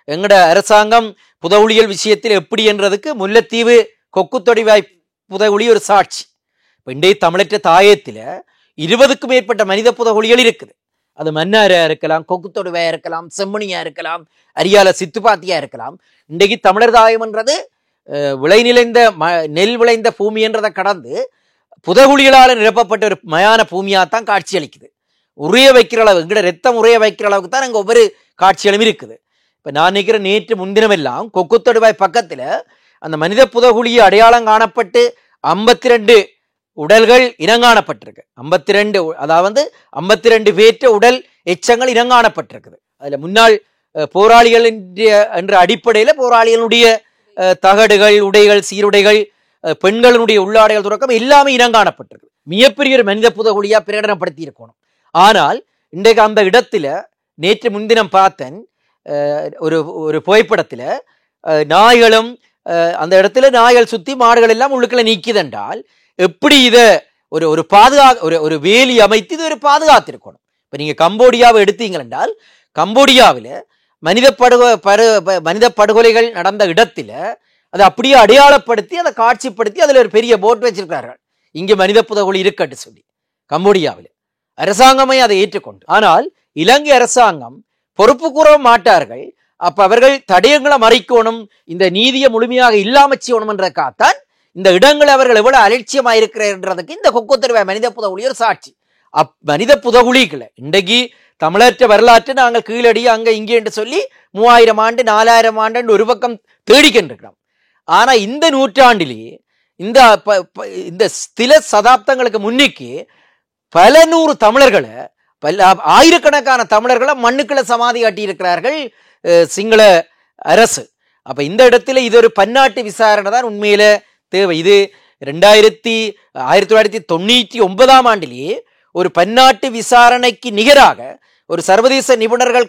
எங்கட அரசாங்கம் புதவுளியல் விஷயத்தில் எப்படி என்றதுக்கு முல்லைத்தீவு கொக்குத்தொடிவாய் புதகுழி ஒரு சாட்சி. இப்போ இன்றைய தமிழற்ற தாயத்தில் 20க்கும் மேற்பட்ட மனித புதகுழிகள் இருக்குது. அது மன்னாரா இருக்கலாம், கொக்குத்தொடுவையா இருக்கலாம், செம்மணியா இருக்கலாம், அரியால சித்துப்பாத்தியா இருக்கலாம். இன்றைக்கு தமிழர் தாயம்ன்றது விளைநிலைந்த நெல் விளைந்த பூமி என்றதை கடந்து புதகுழிகளால் நிரப்பப்பட்ட ஒரு மயான பூமியாத்தான் காட்சி அளிக்குது. உரிய வைக்கிற அளவு எங்கட ரத்தம் உரிய வைக்கிற அளவுக்கு தான் அங்கே ஒவ்வொரு காட்சிகளும் இருக்குது. இப்போ நான் நினைக்கிற நேற்று முன்தினமெல்லாம் கொக்குத்தொடுவாய் பக்கத்தில் அந்த மனித புதகுழியை அடையாளம் காணப்பட்டு 52 உடல்கள் இனங்காணப்பட்டிருக்கு. 52, அதாவது 52 பேற்ற உடல் எச்சங்கள் இனங்காணப்பட்டிருக்குது. அதுல முன்னாள் போராளிகள் என்ற அடிப்படையில் போராளிகளுடைய தகடுகள், உடைகள், சீருடைகள், பெண்களுடைய உள்ளாடைகள் தொடக்கம் எல்லாமே இனங்காணப்பட்டிருக்கு. மிகப்பெரிய ஒரு மனித புதகுழியா பிரகடனப்படுத்தி இருக்கணும். ஆனால் இன்றைக்கு அந்த இடத்துல நேற்று முன்தினம் பார்த்தேன் ஒரு புகைப்படத்துல நாய்களும் அந்த இடத்துல நாய்கள் சுத்தி மாடுகள் எல்லாம் உள்ளுக்குள்ள நீக்கிதென்றால் எப்படி இதை ஒரு ஒரு வேலி அமைத்து இது ஒரு பாதுகாத்திருக்கணும். இப்ப நீங்க கம்போடியாவை எடுத்தீங்கள் என்றால் கம்போடியாவில் மனித படுகொலைகள் நடந்த இடத்துல அதை அப்படியே அடையாளப்படுத்தி அதை காட்சிப்படுத்தி அதுல ஒரு பெரிய போர்ட் வச்சிருக்கிறார்கள், இங்க மனித புதகுழி இருக்கட்டு சொல்லி. கம்போடியாவில் அரசாங்கமே அதை ஏற்றுக்கொண்டு, ஆனால் இலங்கை அரசாங்கம் பொறுப்பு கூற மாட்டார்கள். அப்ப அவர்கள் தடயங்களை மறைக்கணும், இந்த நீதியை முழுமையாக இல்லாம செய்யணும் என்றக்காத்தான் இந்த இடங்களை அவர்கள் எவ்வளவு அலட்சியமாயிருக்கிறதுக்கு இந்த கொக்குத்தொடுவாய் மனித புதகுழி ஒரு சாட்சி. மனித புதகுழிகளை இன்றைக்கு தமிழற்ற வரலாற்று நாங்கள் கீழடி அங்க இங்கே என்று சொல்லி 3000 ஆண்டு 4000 ஆண்டு ஒரு பக்கம் தேடிக்கின்றிருக்கிறோம். ஆனா இந்த நூற்றாண்டிலேயே இந்த சில சதாப்தங்களுக்கு முன்னிக்கு பல நூறு தமிழர்களை, ஆயிரக்கணக்கான தமிழர்களை மண்ணுக்குள்ள சமாதி காட்டியிருக்கிறார்கள் சிங்கள அரசு. அப்ப இந்த இடத்துல இது ஒரு பன்னாட்டு விசாரணை தான் உண்மையில தேவை. இது 1999 ஆண்டிலேயே ஒரு பன்னாட்டு விசாரணைக்கு நிகராக ஒரு சர்வதேச நிபுணர்கள்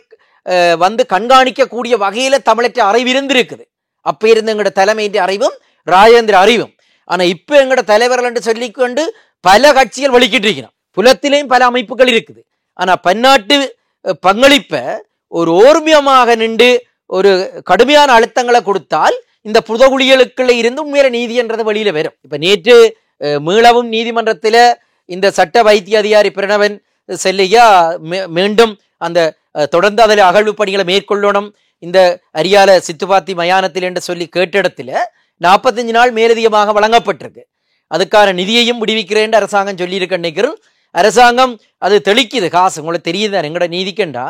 வந்து கண்காணிக்க கூடிய வகையில தமிழற்ற அறிவு இருந்திருக்குது. அப்ப இருந்த எங்கட தலைமையின் அறிவும் ராஜேந்திர அறிவும். ஆனா இப்ப எங்கட தலைவர்கள் என்று சொல்லிக்கொண்டு பல கட்சிகள் வலிக்கிட்டு இருக்கிறோம். புலத்திலேயும் பல அமைப்புகள் இருக்குது. ஆனா பன்னாட்டு பங்களிப்ப ஒரு ஓர்மியமாக நின்று ஒரு கடுமையான அழுத்தங்களை கொடுத்தால் இந்த புதகுழிகளுக்குள்ள இருந்து உண்மையில நீதி என்றது வெளியில வரும். இப்ப நேற்று மீளவும் நீதிமன்றத்தில் இந்த சட்ட வைத்திய அதிகாரி பிரணவன் செல்லையா மீண்டும் அந்த தொடர்ந்து அதில் அகழ்வு பணிகளை மேற்கொள்ளணும் இந்த அரியால சித்துப்பாத்தி மயானத்தில் என்று சொல்லி கேட்ட இடத்துல 45 நாள் மேலதிகமாக வழங்கப்பட்டிருக்கு. அதுக்கான நிதியையும் விடுவிக்கிறேன் அரசாங்கம் சொல்லியிருக்க நினைக்கிறோம். அரசாங்கம் அது தெளிக்குது காசு. உங்களுக்கு தெரியுது எங்கட நீதிக்கண்டா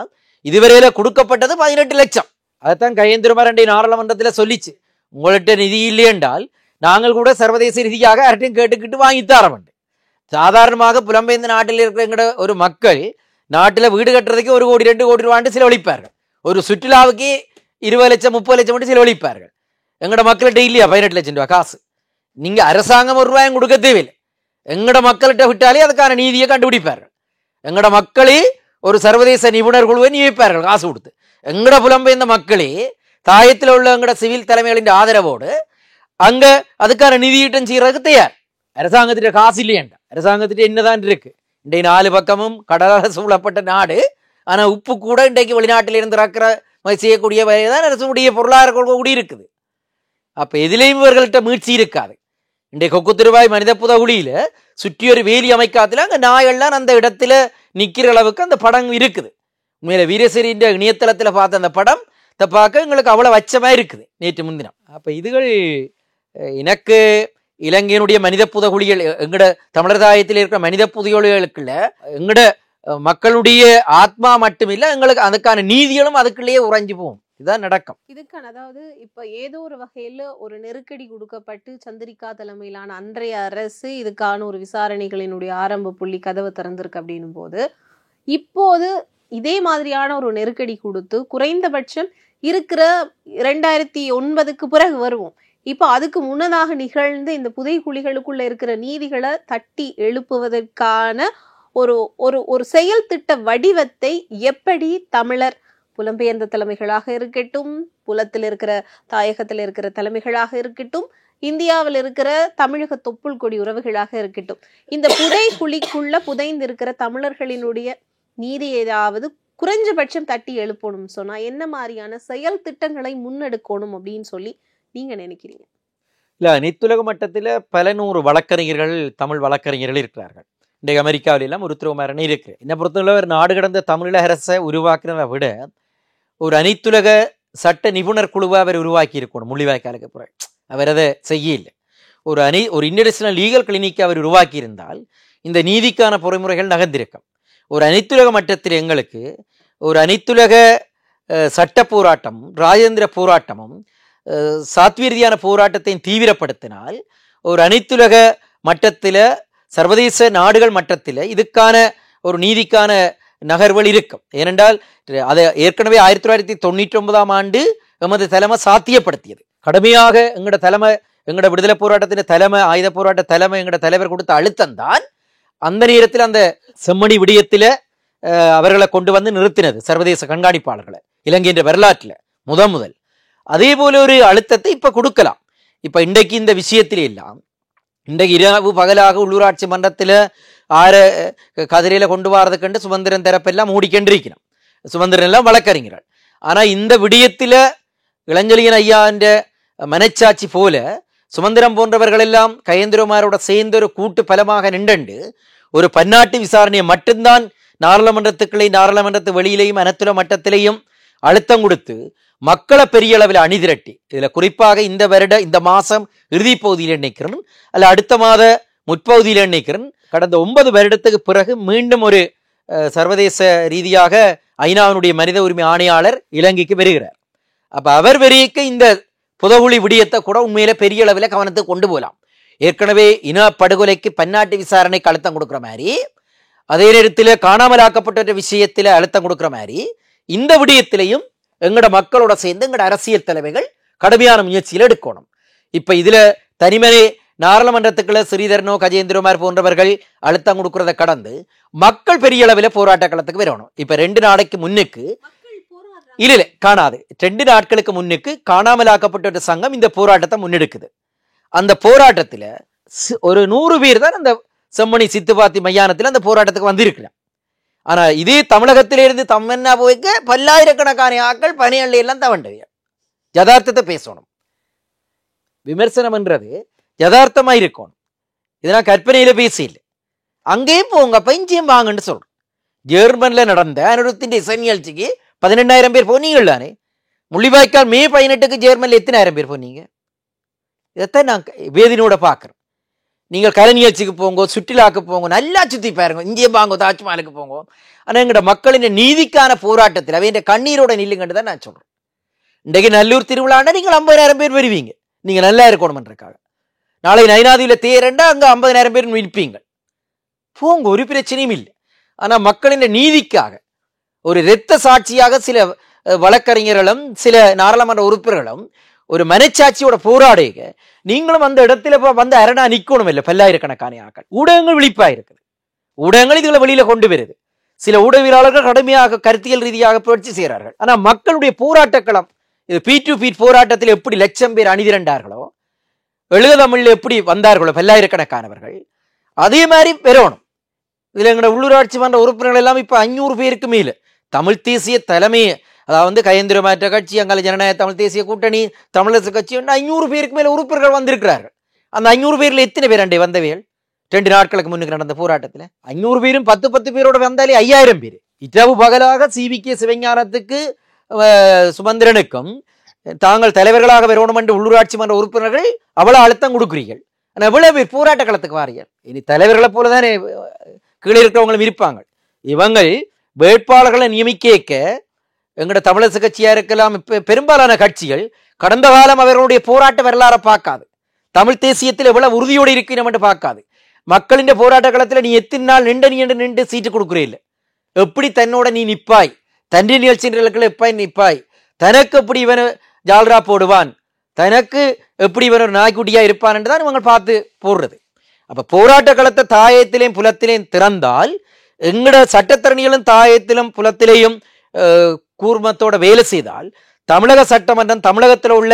இதுவரையில கொடுக்கப்பட்டது 18 லட்சம். அதைத்தான் கயேந்திரமாரண்டி நாடாளுமன்றத்தில் சொல்லிச்சு, உங்கள்கிட்ட நிதி இல்லை என்றால் நாங்கள் கூட சர்வதேச ரீதியாக யார்ட்டையும் கேட்டுக்கிட்டு வாங்கித்தாரோம். சாதாரணமாக புலம்பெயர்ந்த நாட்டில் இருக்கிற எங்கட ஒரு மக்கள் நாட்டில் வீடு கட்டுறதுக்கு 1 கோடி 2 கோடி ரூபாண்டு செலவழிப்பார்கள். ஒரு சுற்றுலாவுக்கு 20 லட்சம் 30 லட்சம் மட்டும் செலவழிப்பார்கள். எங்கட மக்கள்கிட்ட இல்லையா 18 லட்சம் ரூபாய் காசு? நீங்க அரசாங்கம் 1 ரூபாயும் கொடுக்க தேவையில்லை. எங்கட மக்கள்கிட்ட விட்டாலே அதுக்கான நீதியை கண்டுபிடிப்பார்கள். எங்கட மக்களே ஒரு சர்வதேச நிபுணர் குழுவை நியமிப்பார்கள் காசு கொடுத்து. எங்கட புலம்பெயர்ந்த மக்களே தாயத்தில் உள்ள எங்கட சிவில் தலைமைகளின் ஆதரவோடு அங்க அதுக்கான நிதியீட்டம் செய்யறதுக்கு தயார். அரசாங்கத்திட்ட காசு இல்லையண்டா, அரசாங்கத்திட்ட என்னதான் இருக்கு. இன்றைய 4 பக்கமும் கடலால் சூழப்பட்ட நாடு. ஆனா உப்பு கூட இன்றைக்கு வெளிநாட்டில் இருந்து இறக்குற செய்யக்கூடிய வகைதான் அரசுடைய பொருளாதார கொள்கை கூடி இருக்குது. அப்ப எதிலையும் இவர்கள்ட்ட மீட்சி இருக்காது. இன்றைய கொக்குத்திருவாய் மனித புதகுழியில சுற்றி ஒரு வேலி அமைக்காத்துல அங்க நாயெல்லாம் அந்த இடத்துல நிக்கிற அளவுக்கு அந்த படம் இருக்குது. உண்மையில வீரசேரியின் இணையதளத்துல பார்த்த அந்த படம் பார்க்க எங்களுக்கு அவ்வளவு அச்சமா இருக்குது நேற்று முன்தினம். அப்ப இதுகள் எனக்கு இலங்கையினுடைய மனித புதகுழிகள், எங்கட தமிழர் தாயத்தில் இருக்கிற மனித புதகுழிகளுக்குள்ள எங்கட மக்களுடைய ஆத்மா மட்டுமில்ல, எங்களுக்கு அதுக்கான நீதிகளும் அதுக்குள்ளேயே உறைஞ்சு போகும். இதுதான் நடக்கும். இதுக்கான அதாவது இப்ப ஏதோ ஒரு வகையில ஒரு நெருக்கடி கொடுக்கப்பட்டு சந்திரிகா தலைமையிலான அன்றைய அரசு இதுக்கான ஒரு விசாரணைகளினுடைய ஆரம்ப புள்ளி கதவை திறந்திருக்கு அப்படின்னும் போது, இப்போது இதே மாதிரியான ஒரு நெருக்கடி கொடுத்து குறைந்தபட்சம் இருக்கிற 2009க்கு பிறகு வருவோம். இப்போ அதுக்கு முன்னதாக நிகழ்ந்து இந்த புதைகுழிகளுக்குள்ள இருக்கிற நீதிகளை தட்டி எழுப்புவதற்கான ஒரு ஒரு ஒரு செயல் திட்ட வடிவத்தை எப்படி தமிழர் புலம்பெயர்ந்த தலைமைகளாக இருக்கட்டும், புலத்தில் இருக்கிற தாயகத்தில் இருக்கிற தலைமைகளாக இருக்கட்டும், இந்தியாவில் இருக்கிற தமிழக தொப்புள் கொடி உறவுகளாக இருக்கட்டும், இந்த புதைகுழிக்குள்ள புதைந்திருக்கிற தமிழர்களினுடைய நீதி ஏதாவது குறைஞ்சபட்சம் தட்டி எழுப்பணும் சொன்னா என்ன மாதிரியான செயல் திட்டங்களை முன்னெடுக்கணும் அப்படின்னு சொல்லி நீங்க நினைக்கிறீங்க? இல்ல, அனைத்துலக மட்டத்தில் பல 100 வழக்கறிஞர்கள், தமிழ் வழக்கறிஞர்கள் இருக்கிறார்கள். இன்றைக்கு அமெரிக்காவில எல்லாம் ஒரு உருத்திரமாறனே இருக்கு. என்ன பொறுத்தவரை ஒரு நாடு கடந்த தமிழக அரசை உருவாக்குறதை விட ஒரு அனைத்துலக சட்ட நிபுணர் குழுவை அவர் உருவாக்கி இருக்கணும். முள்ளிவாய்க்காலுக்கு பிறகு அவர் அதை செய்யல. ஒரு இன்டர்நேஷனல் லீகல் கிளினிக் அவர் உருவாக்கி இருந்தால் இந்த நீதிக்கான பொறிமுறைகள் நகர்ந்திருக்கும். ஒரு அனைத்துலக மட்டத்தில் எங்களுக்கு ஒரு அனைத்துலக சட்ட போராட்டம், ராஜேந்திர போராட்டமும் சாத்வீர்தியான போராட்டத்தையும் தீவிரப்படுத்தினால் ஒரு அனைத்துலக மட்டத்தில், சர்வதேச நாடுகள் மட்டத்தில் இதுக்கான ஒரு நீதிக்கான நகர்வுகள் இருக்கும். ஏனென்றால் அதை ஏற்கனவே 1999ஆம் ஆண்டு எமது தலைமை சாத்தியப்படுத்தியது. கடுமையாக எங்கட விடுதலை போராட்டத்தின் தலைமை, ஆயுத போராட்ட தலைமை, எங்கட தலைவர் கொடுத்த அழுத்தம் தான் அந்த நேரத்தில் அந்த செம்மணி விடயத்தில அவர்களை கொண்டு வந்து நிறுத்தினது, சர்வதேச கண்காணிப்பாளர்களை இலங்கையின் வரலாற்றில் முதல். அதே போல ஒரு அழுத்தத்தை இப்ப கொடுக்கலாம். இப்ப இன்றைக்கு இந்த விஷயத்திலே எல்லாம் இன்றைக்கு இரவு பகலாக உள்ளூராட்சி மன்றத்தில் கதிரையில கொண்டு வரதுக்கண்டு சுமந்திரன் தரப்பெல்லாம் மூடிக்கொண்டிருக்கணும். சுமந்திரன் எல்லாம் வழக்கறிஞர்கள். ஆனா இந்த விடயத்தில இளஞ்செழியன் ஐயா என்ற மனச்சாட்சி போல சுமந்திரம் போன்றவர்கள் எல்லாம் கயேந்திரமாரோட சேர்ந்து ஒரு கூட்டு பலமாக நின்று ஒரு பன்னாட்டு விசாரணையை மட்டும்தான் நாடாளுமன்றத்து வெளியிலையும் அனைத்துல மட்டத்திலையும் அழுத்தம் கொடுத்து மக்களை பெரிய அளவில் அணிதிரட்டி, இதுல குறிப்பாக இந்த மாசம் இறுதி பகுதியில் நினைக்கிறேன், அல்ல அடுத்த மாத முற்பகுதியில் நினைக்கிறேன், கடந்த 9 வருடத்துக்கு பிறகு மீண்டும் ஒரு சர்வதேச ரீதியாக ஐநாவினுடைய மனித உரிமை ஆணையாளர் இலங்கைக்கு வருகிறார். அப்ப அவர் வரைக்க இந்த புதகுழி விடயத்தை கூட உண்மையில பெரிய அளவில் கவனத்துக்கு கொண்டு போகலாம். ஏற்கனவே இன படுகொலைக்கு பன்னாட்டு விசாரணைக்கு அழுத்தம் கொடுக்குற மாதிரி, அதே நேரத்தில் காணாமலாக்கப்பட்ட விஷயத்தில் அழுத்தம் கொடுக்குற மாதிரி இந்த விடயத்திலையும் எங்கட மக்களோட சேர்ந்து எங்கட அரசியல் தலைமைகள் கடுமையான முயற்சியில் எடுக்கணும். இப்ப இதுல தனிமனே நாடாளுமன்றத்துக்குள்ள ஸ்ரீதரனோ கஜேந்திரமார் போன்றவர்கள் அழுத்தம் கொடுக்கறத கடந்து மக்கள் பெரிய அளவில் போராட்ட களத்துக்கு வரணும். இப்ப 2 நாளைக்கு முன்னுக்கு இல்ல காணாது 2 நாட்களுக்கு முன்னுக்கு காணாமலாக்கப்பட்ட சங்கம் இந்த போராட்டத்தை முன்னெடுக்குது. அந்த போராட்டத்துல ஒரு 100 பேர் தான் அந்த செம்மணி சித்துப்பாத்தி மையானத்தில் அந்த போராட்டத்துக்கு வந்திருக்கிறார். ஆனா இதே தமிழகத்திலிருந்து தம்மன்னா போய்க்க பல்லாயிரக்கணக்கான ஆக்கள் பணியள்ளி எல்லாம் தவண்டது. யதார்த்தத்தை பேசணும். விமர்சனம் என்றது யதார்த்தமா இருக்கணும். இதெல்லாம் கற்பனையில பேசல. அங்கேயும் போங்க, பைஞ்சியம் வாங்கன்னு சொல்றோம். ஜெர்மன்ல நடந்த அனுருத்தின் இசை நிகழ்ச்சிக்கு 18,000 பேர் போனீங்கள் தானே. முள்ளிவாய்க்கால் மே 18க்கு ஜெர்மன்ல எத்தனை 1000 பேர் போனீங்க? இதைத்தான் நான் வேதினோட பாக்குறேன். நீங்கள் கலை நிகழ்ச்சிக்கு போங்க, சுற்றுலாக்கு போங்க, நல்லா சுத்தி பாருங்க, இங்கே வாங்க, தாஜ்மஹாலுக்கு போங்க. ஆனா எங்கட மக்களின் நீதிக்கான போராட்டத்தில் அவை கண்ணீரோட நில்லுங்கன்னு தான் நான் சொல்றேன். இன்றைக்கு நல்லூர் திருவிழாண்டா நீங்கள் 50,000 பேர் வருவீங்க, நீங்க நல்லா இருக்கணும்ன்றக்காக. நாளை நைனாதியில தேரண்டா அங்க 50,000 பேர் நிற்பீங்க, போங்க, ஒரு பிரச்சனையும் இல்லை. ஆனா மக்களின் நீதிக்காக ஒரு இரத்த சாட்சியாக சில வழக்கறிஞர்களும் சில நாடாளுமன்ற உறுப்பினர்களும் ஒரு மனச்சாட்சியோட போராடுக, நீங்களும் அந்த இடத்துல வந்து அரணா நிக்கணும் இல்லை. பல்லாயிரக்கணக்கான ஆக்கள், ஊடகங்கள் விழிப்பா இருக்குது, ஊடகங்கள் இதுகளை வெளியில கொண்டு வருது. சில ஊடகவியலாளர்கள் கடுமையாக கருத்தியல் ரீதியாக புரட்சி செய்கிறார்கள். ஆனா மக்களுடைய போராட்ட களம் இது பீட் டு பீட் போராட்டத்தில் எப்படி 1,00,000 பேர் அணிதிரண்டார்களோ எழுத தமிழ்ல எப்படி வந்தார்களோ பல்லாயிரக்கணக்கானவர்கள், அதே மாதிரி பெறணும். இதுல எங்களோட உள்ளூராட்சி மன்ற உறுப்பினர்கள் எல்லாம் இப்ப 500 பேருக்கு மேல தமிழ் தேசிய தலைமையை, அதாவது கயந்திர மாற்ற கட்சி, அங்கால ஜனநாயக தமிழ் தேசிய கூட்டணி, தமிழரசு கட்சி 500 பேருக்கு மேல உறுப்பினர்கள் வந்திருக்கிறார்கள். அந்த 500 பேர்ல எத்தனை பேர் அண்டை வந்தவைகள்? 2 நாட்களுக்கு முன்னுக்கு நடந்த போராட்டத்துல 500 பேரும் 10 பேரோட வந்தாலே 5000 பேர். இரவு பகலாக CVK சிவஞானத்துக்கு சுமந்திரனுக்கும் தாங்கள் தலைவர்களாக வரணும் என்று உள்ளூராட்சி மன்ற உறுப்பினர்கள் அவ்வளவு அழுத்தம் கொடுக்குறீர்கள். ஆனால் எவ்வளவு பேர் போராட்ட களத்துக்கு வாரியர்? இனி தலைவர்களை போலதானே கீழே இருக்கிறவங்களும் இருப்பாங்க. இவங்கள் வேட்பாளர்களை நியமிக்க எங்கட தமிழரசு கட்சியா இருக்கலாம், பெரும்பாலான கட்சிகள் கடந்த காலம் அவர்களுடைய போராட்ட வரலாறை பார்க்காது, தமிழ் தேசியத்தில் எவ்வளவு உறுதியோடு இருக்கிறோம் என்று பார்க்காது. மக்களின் போராட்ட களத்தில் நீ எத்தனை நாள் நின்று சீட்டு கொடுக்குறே இல்லை, எப்படி தன்னோட நீ நிற்பாய், தன்றி நிகழ்ச்சிகளுக்கு எப்பாய் நிற்பாய், தனக்கு எப்படி இவன் ஜால்ரா போடுவான், தனக்கு எப்படி இவன் ஒரு நாய்க்குட்டியா இருப்பான் என்று தான் இவங்க பார்த்து போடுறது. அப்ப போராட்ட களத்தை தாயத்திலேயும் புலத்திலேயும் திறந்தால் எங்கட சட்டத்தரணிகளும் தாயத்திலும் புலத்திலேயும் கூர்மத்தோட வேலை செய்தால், தமிழக சட்டமன்றம், தமிழகத்தில் உள்ள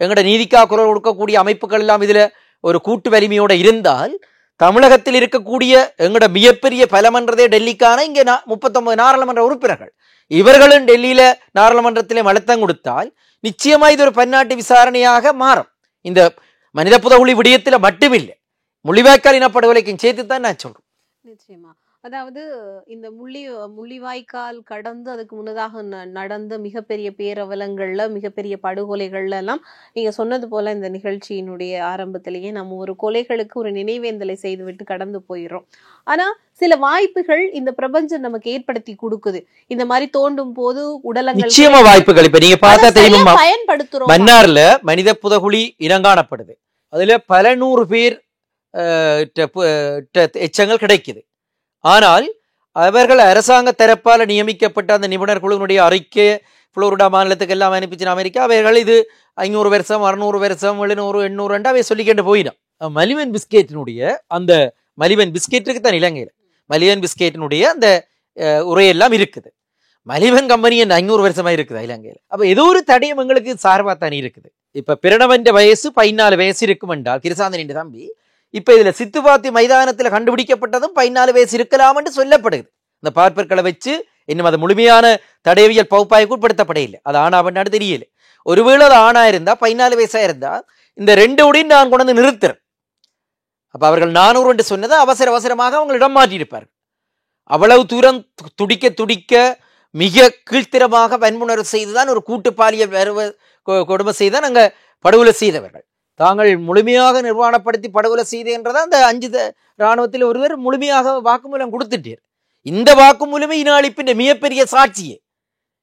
எங்கட நீதிக்காக குரல் கொடுக்கக்கூடிய அமைப்புகள் எல்லாம் இதுல ஒரு கூட்டு வலிமையோட இருந்தால், தமிழகத்தில் இருக்கக்கூடிய எங்கட மிகப்பெரிய பலமன்றதே டெல்லிக்கான இங்க 39 நாடாளுமன்ற உறுப்பினர்கள், இவர்களும் டெல்லியில நாடாளுமன்றத்திலே அழுத்தம் கொடுத்தால் நிச்சயமா இது ஒரு பன்னாட்டு விசாரணையாக மாறும். இந்த மனித புதகுழி விடயத்துல மட்டுமில்லை, முள்ளிவாய்க்கால் இனப்படுகொலைக்கும் சேர்த்துதான் நான் சொல்றேன். நிச்சயமா. அதாவது இந்த முள்ளிவாய்க்கால் கடந்து அதுக்கு முன்னதாக நடந்த மிகப்பெரிய பேரவலங்கள்ல, மிகப்பெரிய படுகொலைகள்ல எல்லாம் நீங்க சொன்னது போல இந்த நிகழ்ச்சியினுடைய ஆரம்பத்திலேயே நம்ம ஒரு கொலைகளுக்கு ஒரு நினைவேந்தலை செய்துவிட்டு கடந்து போயிடுறோம். ஆனா சில வாய்ப்புகள் இந்த பிரபஞ்சம் நமக்கு ஏற்படுத்தி கொடுக்குது. இந்த மாதிரி தோண்டும் போது உடலங்கள் நிச்சயமா வாய்ப்புகள் இப்ப நீங்க பார்த்தா தெரியுமா, பயன்படுத்துறோம். மன்னார்ல மனித புதகுழி இனங்காணப்படுது, அதுல பல 100 பேர் எச்சங்கள் கிடைக்குது. ஆனால் அவர்கள் அரசாங்க தரப்பால் நியமிக்கப்பட்ட அந்த நிபுணர் குழுவினுடைய அறிக்கை புளோரிடா மாநிலத்துக்கு எல்லாம் அனுப்பிச்சு அமெரிக்கா, அவர்கள் இது 500 வருஷம் 600 வருஷம் 700 800 அவை சொல்லிக்கிட்டு போயிடும். மலிவன் பிஸ்கெட்டினுடைய அந்த மலிவன் பிஸ்கெட்டுக்கு தான் இலங்கையில் மலிவன் பிஸ்கெட்டினுடைய அந்த உரையெல்லாம் இருக்குது. மலிவன் கம்பெனி 500 வருஷமா இருக்குதா இலங்கையில்? அப்ப ஏதோ ஒரு தடயம் எங்களுக்கு சார்பா தானே இருக்குது. இப்ப பிரணவன் வயசு 14 வயசு இருக்கும் என்றால் கிருசாந்தனின் தம்பி, இப்ப இதுல சித்துபாத்தி மைதானத்துல கண்டுபிடிக்கப்பட்டதும் 14 வயசு இருக்கலாம் என்று சொல்லப்படுது. அந்த பார்ப்பர்களை வச்சு இன்னும் அது முழுமையான தடயவியல் பகுப்பாய்வுக்கு உட்படுத்தப்படையில்லை. அது ஆனா பண்ணாடு தெரியல. ஒருவேளை அது ஆணா இருந்தா 14 வயசா இருந்தா இந்த 2 உடையும் நான் கொண்டு வந்து நிறுத்துறேன். அப்ப அவர்கள் 400 என்று சொன்னதை அவசரமாக அவங்க இடம் மாற்றி இருப்பார்கள். அவ்வளவு தூரம் துடிக்க மிக கீழ்த்திரமாக வன்முணர்வு செய்துதான் ஒரு கூட்டு பாலியல் கொடுமை செய்தான் அங்க படுகொலை செய்தவர்கள். தாங்கள் முழுமையாக நிர்வாணப்படுத்தி படுகொலை செய்து என்றதை அந்த 5 இராணுவத்தில் ஒருவர் முழுமையாக வாக்குமூலம் கொடுத்துட்டார். இந்த வாக்குமூலமே இன அழிப்பின் மிகப்பெரிய சாட்சியே.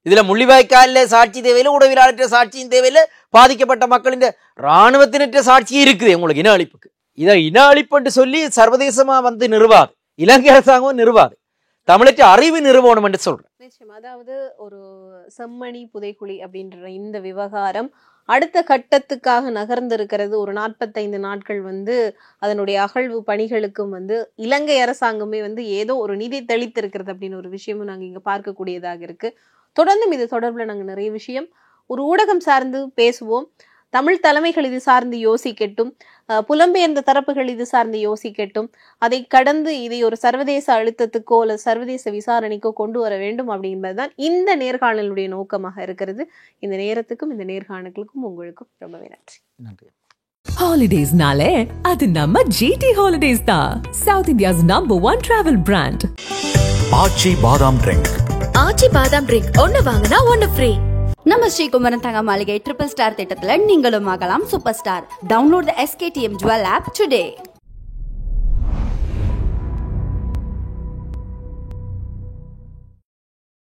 இதுல முள்ளிவாய்க்கால சாட்சி தேவையில்லை, உடவியலாளற்ற சாட்சியும் தேவையில்லை, பாதிக்கப்பட்ட மக்களின் இராணுவத்தினற்ற சாட்சியே இருக்குது உங்களுக்கு இன அழிப்புக்கு. இதை இன அழிப்பு என்று சொல்லி சர்வதேசமா வந்து நிறுவாது, இலங்கை அரசாங்கம் நிறுவாது, தமிழற்ற அறிவு நிறுவனம் என்று சொல்றேன். நிச்சயமா. அதாவது ஒரு செம்மணி புதைக்குழி அப்படின்ற இந்த விவகாரம் அடுத்த கட்டத்துக்காக நகர்ந்திருக்கிறது. ஒரு 45 நாட்கள் வந்து அதனுடைய அகழ்வு பணிகளுக்கும் வந்து இலங்கை அரசாங்கமே வந்து ஏதோ ஒரு நிதி தெளித்திருக்கிறது அப்படின்னு ஒரு விஷயமும் நாங்கள் இங்க பார்க்கக்கூடியதாக இருக்கு. தொடர்ந்தும் இது தொடர்பில் நாங்கள் நிறைய விஷயம் ஒரு ஊடகம் சார்ந்து பேசுவோம். தமிழ் தலைமைகள் இது சார்ந்து யோசிக்கட்டும், புலம்பெயர்ந்த தரப்புகள் இது சார்ந்து யோசிக்கட்டும். அதை கடந்து இதை ஒரு சர்வதேச அழுத்தத்துக்கோ அல்லது சர்வதேச விசாரணைக்கோ கொண்டு வர வேண்டும் அப்படின்பதுதான் இந்த நேர்காணலுடைய நோக்கமாக இருக்கிறது. இந்த நேரத்துக்கும் இந்த நேர்காணலுக்கும் உங்களுக்கும் ரொம்பவே நன்றி. ஹாலிடேஸ்னாலே அது நம்ம GT ஹாலிடேஸ் தான், சவுத் இந்தியாஸ் #1 டிராவல் பிராண்ட். ஆச்சி பாதாம் ட்ரிங்க். ஆச்சி பாதாம் ட்ரிங்க் ஒன்னு வாங்கினா ஒன்னு ஃப்ரீ. நம்ம ஸ்ரீகுமரன் தங்க மாளிகை ட்ரிபிள் ஸ்டார் திட்டத்துல நீங்களும் ஆகலாம் super star. Download the SKTM Jewel app today.